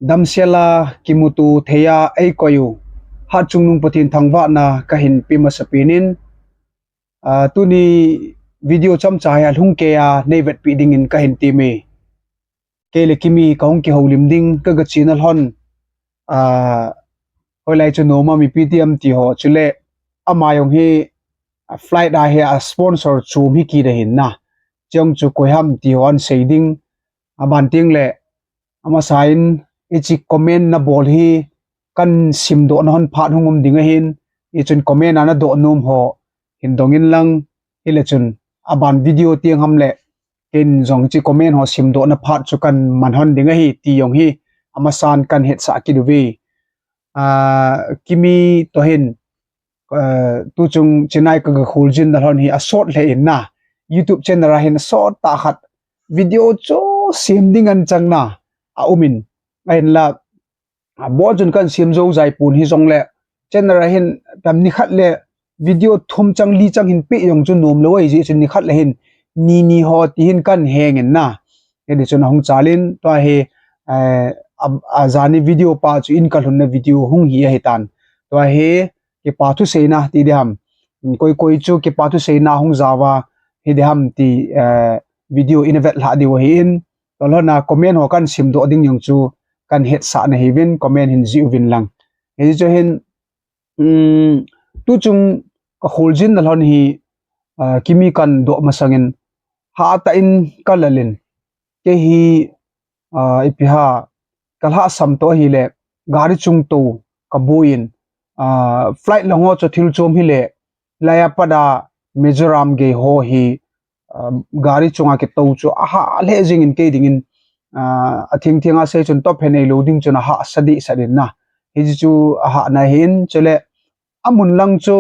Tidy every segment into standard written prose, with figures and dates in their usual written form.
damsela kimutu theya ei koyu ha chungnung patin thangwa na kahin pima sapinin tuni video cham chaya lungke ya nevet pi ding in kahin timi kele kimi kaung ki holim ding ka ga channel hon holai chu no ma mi ptm ti ho chule amayong hi flight da he a sponsor chu mi ki de hin na chong chu koiham ti hon shading aban ting le ama sign ichi comment na bol hi kan sim do na hon phat hungum dinga hin ichun comment ana do num ho hin dongin lang ilechun aban video tiang hamle ken jong chi comment ho sim do na phat chu kan man hon dinga hi ti yong hi ama san kan het sa ki duwi kimi to hin tu chung chinai ka khul jin da hon hi a short le in na YouTube channel hin short ta khat video cho sim ding an chang na a umin ngain la bo jun kan sim zo zai pun hi jong le channel hin tam ni khat le video thum chang li chang hin pe yong chu nom loi ji chin ni khat le hin ni ho ti hin kan heng en na e di chun hong chalin to he azani video pa chu in kal hun na video hung hi he tan to he ke pa thu se na ti de ham koi chu ke pa thu se na hung zawa he de ham ti video invet la di wa hin to lo na comment ho kan sim do ding yong chu kan het sa na hevin comment hin ji win lang he chu hin tu chung ka holjin na lon hi kimi kan do masangin ha ta in kalalin ke hi ipiha kalha sam to hi le gari chung to ka boin flight longo cho thil chom hi le laya pada mizoram ge ho hi gari chunga ke to chu ha le jing in ke ding in athing thinga se chun top henei loading chuna ha sadi sadin na hi chu ha na hin chele amun lang chu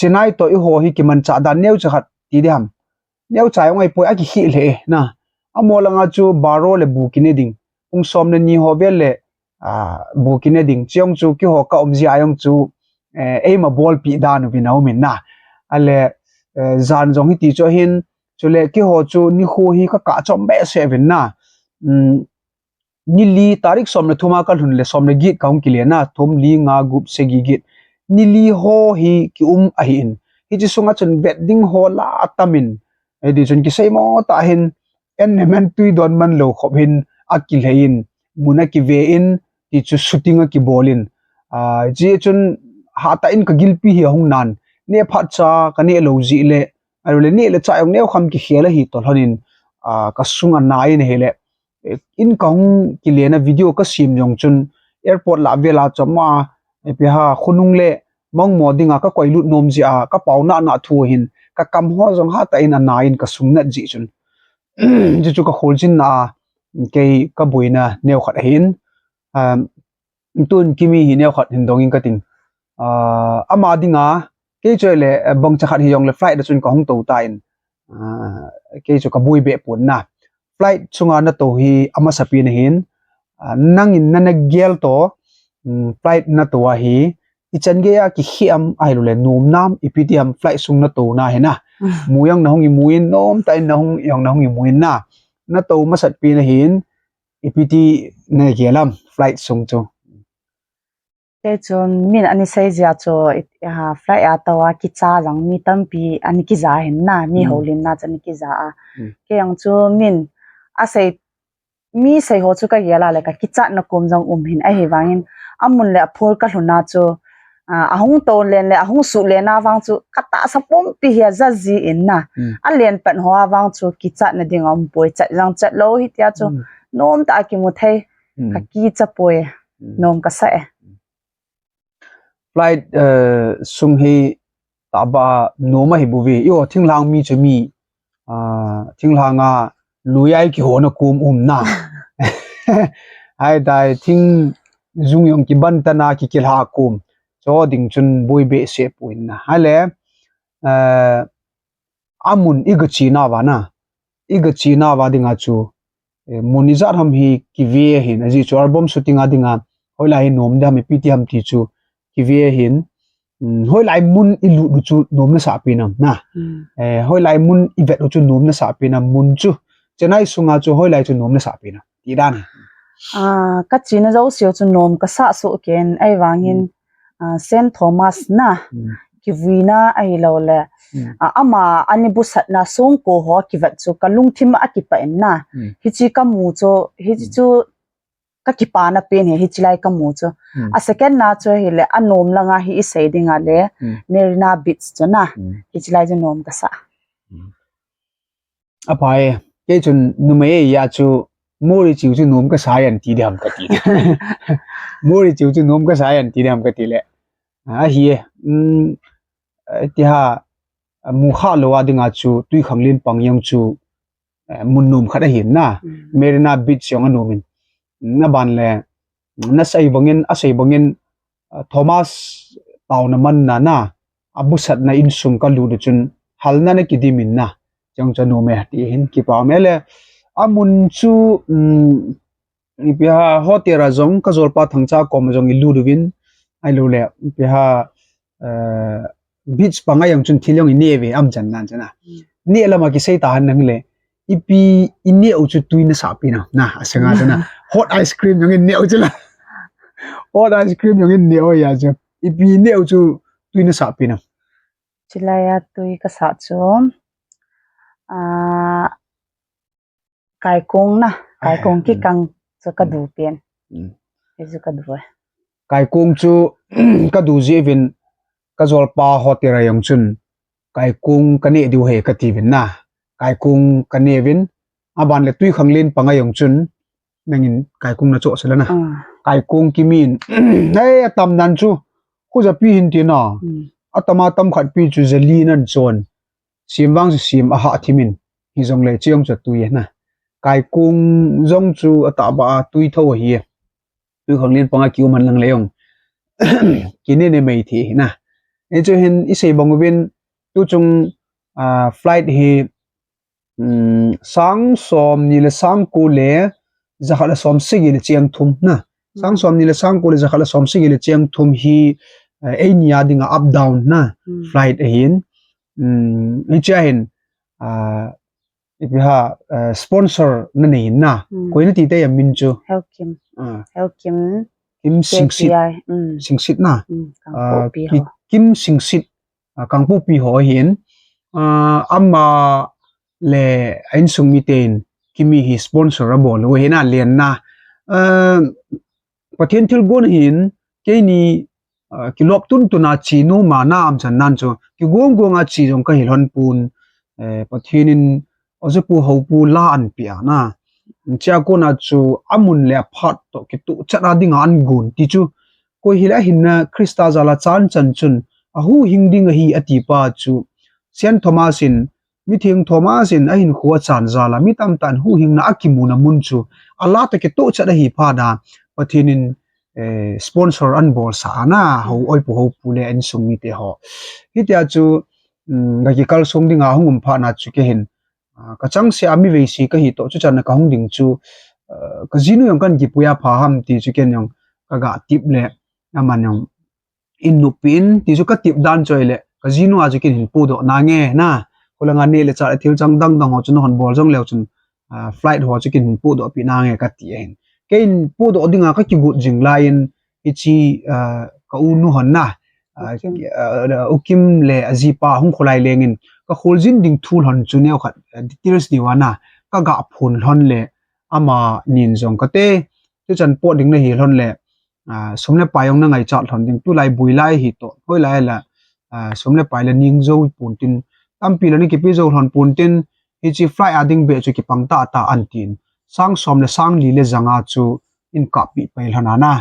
chinai to i ho hi ki man cha dan neu cha khat ti dam neu cha ngai poi a ki hi le na amolanga chu baro le bu ki ne ding ung som ne ni ho bel le bu ki ne ding chiong chu ki ho ka om ji ayong chu e ma bol pi dan wi nau min na ale zan jong hi ti cho hin chule ki ho chu ni khu hi ka chom be se vin na ni li tarik som ne thuma kal hun le som ne gi kaung ki le na thum li nga gup se gi git ni li ho hi ki a hi in hi chi sunga chun bedding ho la atamin e di chun ki sei mo ta hin en men tui don man lo khop hin akil hein muna ki ve in ti chu shooting ki bolin ji chun ha ta in ka gilpi hi hong nan ne phat cha ka ne lo ji le arule ne le cha yong ne kham ki khela hi to honin ka sunga nai ne hele in kaung ki le na video ka sim jong chun airport la vela chama epi ha khunung le mong modinga ka koilut nom ji a ka pauna na thu hin ka kam ho jong ha ta in na in ka sungna ji chun ji chu ka holjin na ke ka buina neu khat hin tun kimi hi neu khat hin dongin ka ting ama dinga ke chele bong cha khat hi yong le flight da chun ka hong to ta in ke chu ka bui be pun na flight chunga na to hi ama sapi na hin nangin na gel to flight na to hi ichan ge ya ki hiam ai lo le nom nam iptm flight sung na to na he na muyang na hong i muin nom ta na hong yong na hong i muin na to masat pi na hin ipt na gelam flight sung chu te chon min ani sei ja cho ha flight a tawa ki cha jang mi tampi ani ki za hin na mi holin na chan ki za a ke yang chu min a sei mi sei ho chu ka yela le ka ki cha na kom jang hin a he wangin amun le phor ka hluna chu ahung to len le ahung su le na wang chu kata sapom pi hia za ji in na a len pan ho wang chu ki cha na ding om poi cha jang cha lo hi tia chu nom ta ki mu thei ka ki cha poi nom ka sa e flight sung hi taba noma hi buwi yo thinglang mi chu mi thinglanga luyai ki ho na kum na ai dai thing zung yong ki ban ta na ki kilha kum cho ding chun bui be se puin na hale amun igachi na wa na igachi na wa dinga chu monizar ham hi ki ve hin aji chu album shooting adinga hoilai nom da mi ptm ti chu ki ve hin hoilai mun ilu du chu nom na sa pinam na hoilai mun ivet chu nom na sa pinam mun chu chenai sunga chu hoilai chu nom na sa pinam ti dan ka china zo sio chu nom ka sa so ken ai wangin Saint Thomas na ki vuina ai lo le ama ani busat na song ko ho ki vat chu kalung thim a ki pa en na hi chi ka mu cho hi chu ka ki pa na pen hi chi lai ka mu cho a second na cho hi le anom langa hi sei dinga le Marina Beach cho na hi chi lai ju nom ka sa apai ke chun nume ya chu mori chiu chu nom ka sayan ti dam ka ti mori chiu chu nom ka sayan ti dam ka ti le a hi ti ha mu kha lo wa dinga chu tui khanglin pangyang chu mun nom khada hin na Marina Beach yong anomin na ban le na sai bangin Thomas tauna man na abusat na insum ka lu de chun halna ne kidimin na chang chanu me ti hin ki pa mele amun chu pia hotera jong ka zolpa thangcha kom jong ilu ruwin ai lo le pia beach pangayang chun thilong ni ve am chan nan chana ni lama ki sei ta han nang le ipi inni au chu tuina sa pi na asanga chana hot ice cream yong ni au chula hot ice cream yong ni au ya chu ipi ni au chu tuina sa pi na chilaya tui ka sa chu kai kong ki kang cho ka du pen ju ka du kai kong chu ka du je vin ka zol pa hotera yong chun kai kong ka ne du he ka ti vin na kai kong ka ne vin aban le tui khanglin panga yong chun nangin kai kong na cho sala na kai kong ki min hey tam nan chu khu ja pi hin ti na atama tam khat pi chu zali nan chon simwang sim a ha thimin hi jong le chiang cha tu ye na kai kung jong chu ata ba tui tho hi tu khanglin panga kiu man lang leong kine ne mei thi na e chu hin i sei bong win tu chung flight hi sang som ni le sang ku le zakhala som sigi le chiang thum na sang som ni le sang ku le zakhala som sigi le chiang thum hi e nia dinga up down na flight hin cha hin ipiha sponsor na nei na koina ti te yamin chu help kim singsit na kim singsit kangpu pi ho hin amma le ain sungmi ten kimi hi sponsor abol we na len na pathian thil gon hin ke ni kilop tun tuna chi nu ma na am chan nan chu ki gonga chi jong ka hilhon pun pathianin ozepu hopu la an pia na cha ko na chu amun le phat to ki tu chara ding an gun ti chu ko hila hinna krista zala chan chan chun a hu hingding hi ati pa chu Saint Thomasin mi thing Thomasin a hin khuwa chan zala mi tam tan hu hingna akimuna mun chu ala to ki tu chara hi pha da pathianin sponsor an bol sa na ho oi pu ho pu le an sung mi te ho hitia chu ga ki kal sung ding a hungum pha na chu ke hin ka chang se ami ve si ka hi to chu chan ka hung ding chu ka jinu yong kan ki puya pha ham ti chu ken yong ka ga tip le aman yong in nu pin ti chu ka tip dan choi le ka jinu a chu ken hin pu do na nge na kolanga ne le cha thil chang dang dang ho chun hon bol jong le chun flight ho chu ken hin pu do pi na nge ka ti hen kein pu do dinga ka ki gut jing lain ichi ka u nu hon na ukim le azipa hung khulai lengin ka kholjin ding thul hon chu ne khat details diwana ka ga phun hon le ama nin jong ka te chu chan po ding na hi hon le somle payong na ngai chat hon ding tu lai bui lai hi to hoi lai la somle pai la ning zo pun tin tampi la ni ki pi zo hon pun tin hi chi fly ading be chu ki pangta ta an tin sang som le sang li le zanga chu in ka pi pai hana na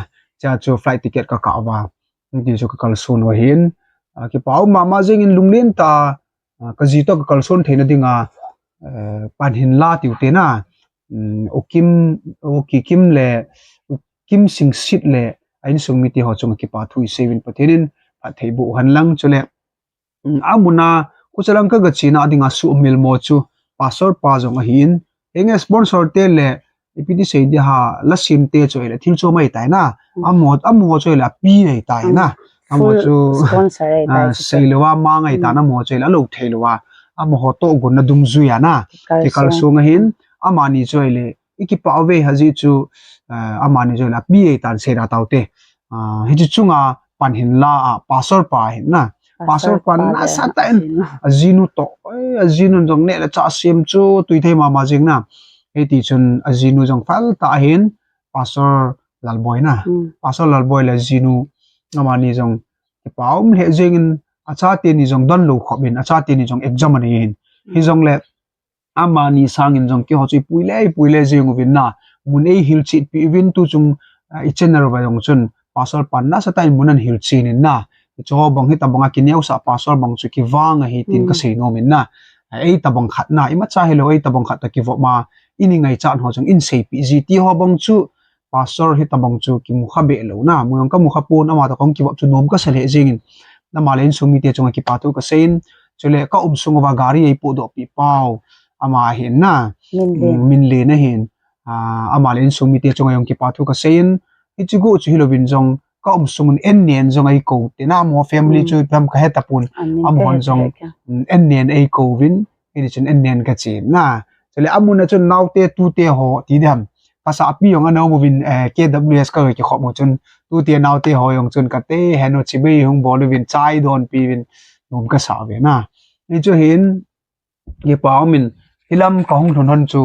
cha chu flight ticket ka ka wa ti chu ka kal sun wa hin ki pau mama jing in lunglin ta ka ji to ka kal sun theina dinga pan hin la tiu te na kim le kim sing sit le ain sung mi ti ho chung ki pa thui sevin pathenin a theibu han lang chule amuna kuchalang ka ga china dinga su mil mo chu pastor pa jong a hin enge sponsor te le ipidi sei di ha la sim te choi le thil chu mai tai na amo choi la pi nei tai na amo chu sponsor sei lewa ma ngai ta na mo choi la lo theilowa amo ho to gun na dung zu ya na ki kal sunga hin amani choi le iki pa we haji chu amani jo la pi tan se ra taute hi chu chunga pan hin la pasor pa hin na pasor pan na sa ta en azinu to azinu jong ne la cha sim chu tui thei ma jing na he ti chun azinu jong fal ta hin pasor lalboy na pasor lalboy la zinu amani jong paum le jing acha te ni jong don lo khobin acha te ni jong exam ani hin hi jong le amani sangin jong ki ho chi puile jing win na mun ei hil chi pi win tu chung I chenar ba yong chun pasal pan na sa tai munan hil chin in na cho bang hi tabanga kineu sa pasal bang chu ki wang hi tin ka sei no min na ei tabang khat na ima cha hello ei tabang khat ta ki vo ma ini ngai chan ho chung in sei pi ji ti ho bang chu pasal hi tabang chu ki mu kha be lo na mu yong ka mu kha pon ama ta kong ki vo chu nom ka sale jing na ma len sumi te chung ki patu ka sein chule ka sung wa gari ei pu do pi pau ama hin na min le na hin amalin sumi te chunga yong ki pathu ka sein ichigo chu hilobin jong ka sumun ennien jong ai ko te na mo family chu pam ka heta pun amon jong ennien ai ko win ini chen ennien ka chi na chele amuna chun naute tu te ho ti dam pasa api yong ano mo win KWS ka ki khom chun tu te naute ho yong chun ka te heno chibi hung bol win chai don pi win nom ka sa ve na ni chu hin ye pa min hilam ka hung thon chu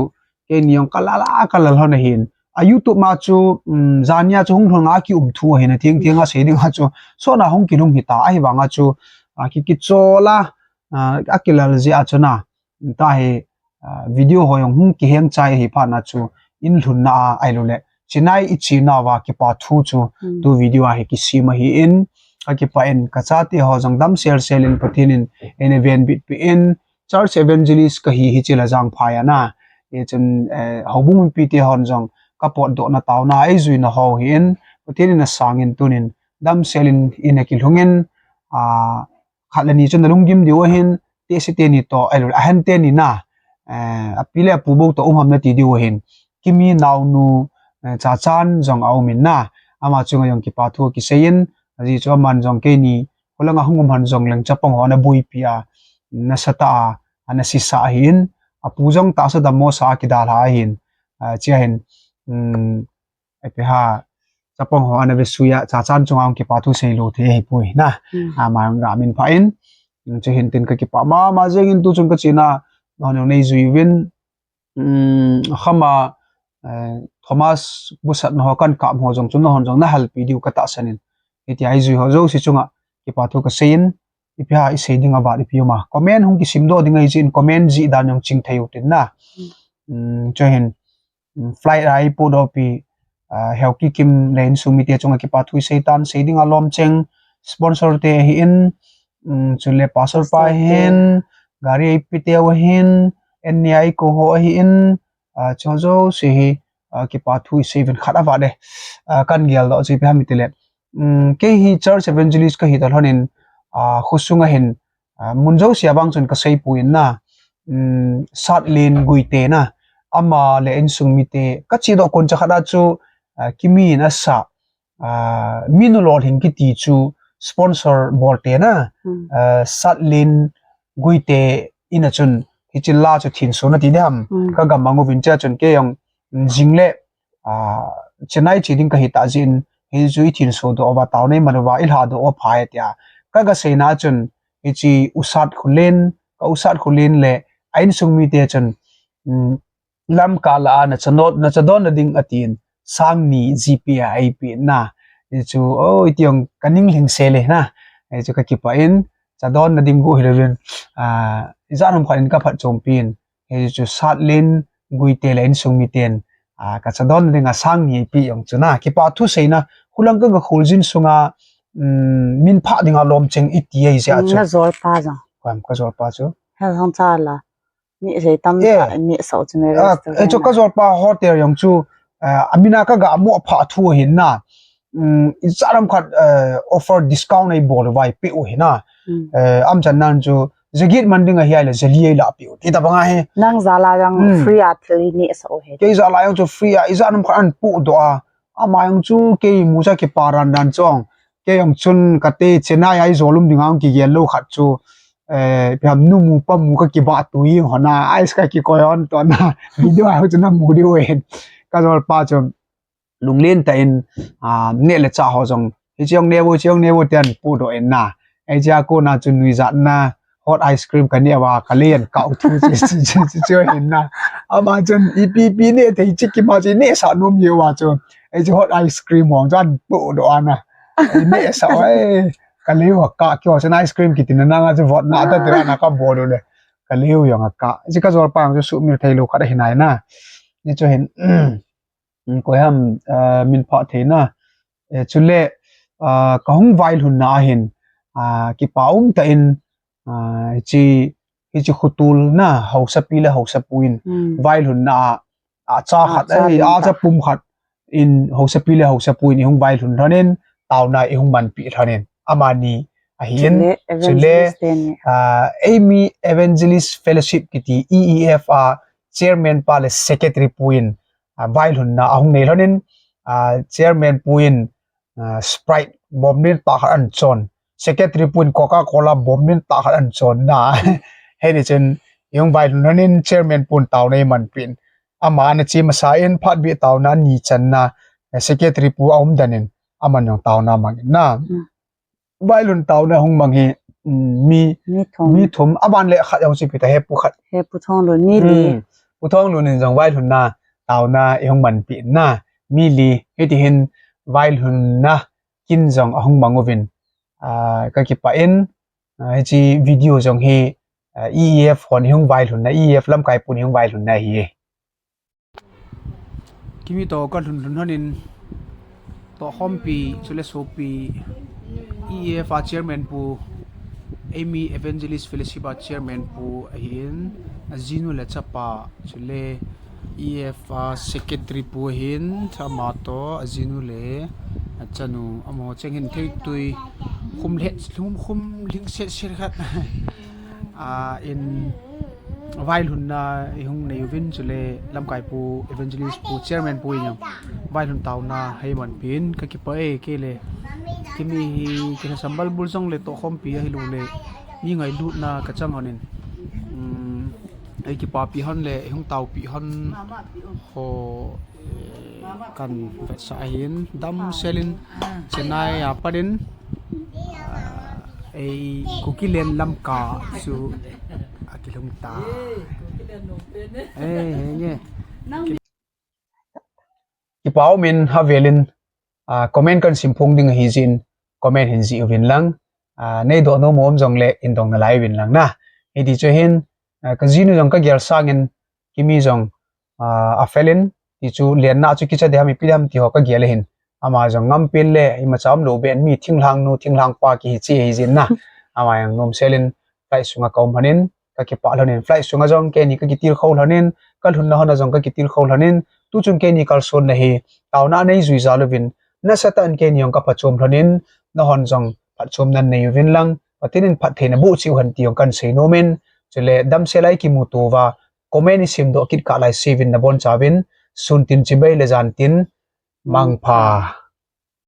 ke niong kalala kalal hon hin a YouTube ma chu zania chu hung thonga ki thu hin thing thing a se ding ha chu so na hung ki lung hi ta ai wanga chu ki chola akilal ji a chuna ta he video ho yong hung ki heng chai hi pha na chu in thun na ai lo le chinai I china wa ki pa thu chu tu video a he ki sima hi in ki pa en ka cha ti ho jong dam share selin pathin in event bit pi in church evangelist ka hi chila jang phaya na e chen hobung pi ti hon jong ka pot do na taw na ai zui na ho hin pathin na sangin tunin dam selin in a kilhungen khalani chen lungim diwa hin te se te ni to ai a han te ni na apile pu bo to ham na ti diwa hin kimi naw nu cha chan jong au min na ama chunga yong ki pa thu ki sein ji cho man jong ke ni holanga hungum han jong leng chapong hona bui pia na sata ana si sa hin apujong ta sa damo sa ki dal ha hin chia hin epe ha chapong ho ana vesuya cha chan chung ang ki pa thu sei lo the hi pui na ama ga min pha in che hin tin ka ki pa ma jeng in tu chung ka china no nei zui win khama Thomas busat no kan ka mo jong chun hon jong na hal video ka ta sanin eti ai zui ho zo si chunga ki pa thu ka sein ipia I sei ding about ipiuma comment hung ki simdo ding ai jin comment ji dan yong ching theu tin na cho hin flight ai pu do pi help ki kim len sumi te chunga ki pa thui sei tan sei ding alom cheng sponsor te hi in chule pasor pa hin gari ai pi te wa hin en ai ko ho hi in chozo se hi ki pa thui sei ven khada wa de kan gial do ji pi ha mi tele ke hi church evangelist ka hi dal honin khusunga hin munjo siabang chun ka sei puin na sat lin guite na ama le en sungmi te ka chi do kon cha khada chu kimi na sa minulol hin ki ti chu sponsor bolte na sat lin guite ina chun hichilla chu thin so na ti dam ka gamangu win cha chun ke yong jingle chennai chiding ka hita jin hi zui thin so do ba taw nei manwa il ha do o phai tia kaga seina chun ichi usat khulen ka usat khulen le ain sungmi te chun lam kala na chanot na chadon na ding atin sangni gpi ip na ichu o itiong kaning ling sele na ichu ka kipa in chadon na ding go hilen izanum khain ka phat chompin ichu satlin guite len sungmi ten ka chadon ding a sangni ip yong chuna kipa thu seina hulang ka khuljin sunga min pha dinga lom cheng itia isia chu na zor pa jang kwam ka zor pa chu hel hong cha la ni sei tam ni so chune e chu ka zor pa hotel yong chu amina ka ga mo pha thu hin na icharam khat offer discount ai bol vai pe o hina am chan nan chu zagit manding a hiai la zali la pi ti ta banga he nang zala yang free at ni so he ke za la yong chu free a izanum khan pu do a ama yong chu ke mu cha ki paran dan chong ke yong chun kate chennai ai zolum dingam ki yellow khat chu pham nu mu pa mu ka ki ba tu yi hona ai ska ki koyon to na video ai chu na mu di wen ka zol pa chu lung len ta in ne le cha ho jong hi chiong ne wo tian pu do en na ai ja ko na chu nui zat na hot ice cream kan ya wa kalian ka u thu chi hin na ama chen epp ne thei chi ki ma chi ne sa nom ye wa chu ai chu hot ice cream hong jan pu do ana ne sa ai kaliu ka kyo chen ice cream ki tin na nga chu vot na ta tira na ka bo do le kaliu yong ka chi ka zor pang chu su mi thei lo ka da hinai na ni chu hin ko ham min pha the na chu le ka hung vai hun na hin ki paum ta in chi khutul na hausa pila hausa puin vai hun na cha khat ai cha pum khat in hausa pila hausa puin hung vai hun thanen taw na hung ban pi thanen amani a hian chule Amy Evangelist Fellowship kiti EEF chairman pale secretary puin vai hun na hung nei thanen chairman puin Sprite bomnin ta an chon secretary puin Coca-Cola bomnin ta an chon na heni chen yong vai lunin chairman pun taw nei man pin ama na chi masa in phat bi taw na ni chan na secretary pu aum danin aman yong taw na mang na vai lun taw na hong mang hi mi thum aban le khat yong chi pi ta he pu thong lo ni li pu thong lu nin jong vai lun na taw na yong man pi na mi li heti hin vai lun na kin jong ahong mangovin ka ki pa in chi video jong hi EEF hon hung vai lun na EEF lam kai pun hung vai lun na hi kimi to kan lun hanin to hompi chule sopi EEF chairman pu Amy Evangelist Fellowship chairman pu hin azinu le chapa chule EEF secretary pu hin thama to azinu le achanu amo chengin thei tui khum ling set ser khat in vai lun na hung nei vin chule lam kai pu evangelist pu chairman pu nya vai lun taw na hei man pin ka ki pa e ke le kimi ki sambal bul song le to khom pi hi lu le ni ngai lu na ka chang honin ai ki pa pi hon le hung taw pi hon ho kan vet sa hin dam selin chenai apadin ai kukilen lam ka su akilong ta nge ki pau min havelin comment kan simpong ding hi jin comment hin ji win lang nei do no mom jong le in dong na lai win lang na edi cho hin ka jinu jong ka gyal sangin kimi jong a felin ti chu len na chu ki cha de mi pidam ti ho ka gyal hin ama jong ngam pin le i ma cham lo ben mi thinglang pa ki hi chi hi jin na ama yang nom selin fly sunga kaum hanin ka ki pa lonin fly sunga jong ke ni ka ki tir khol hanin kal hun na hona jong ka ki tir khol hanin tu chung ke ni kal son na hi taw na nei zui zalovin na satan ke ni yong ka pachom hanin na hon jong pachom nan nei win lang patinin phat theina bu chi han ti yong kan sei no men chele dam selai ki mu to wa comment sim do kit ka lai sevin na bon chawin sun tin chibai le jan tin mang pha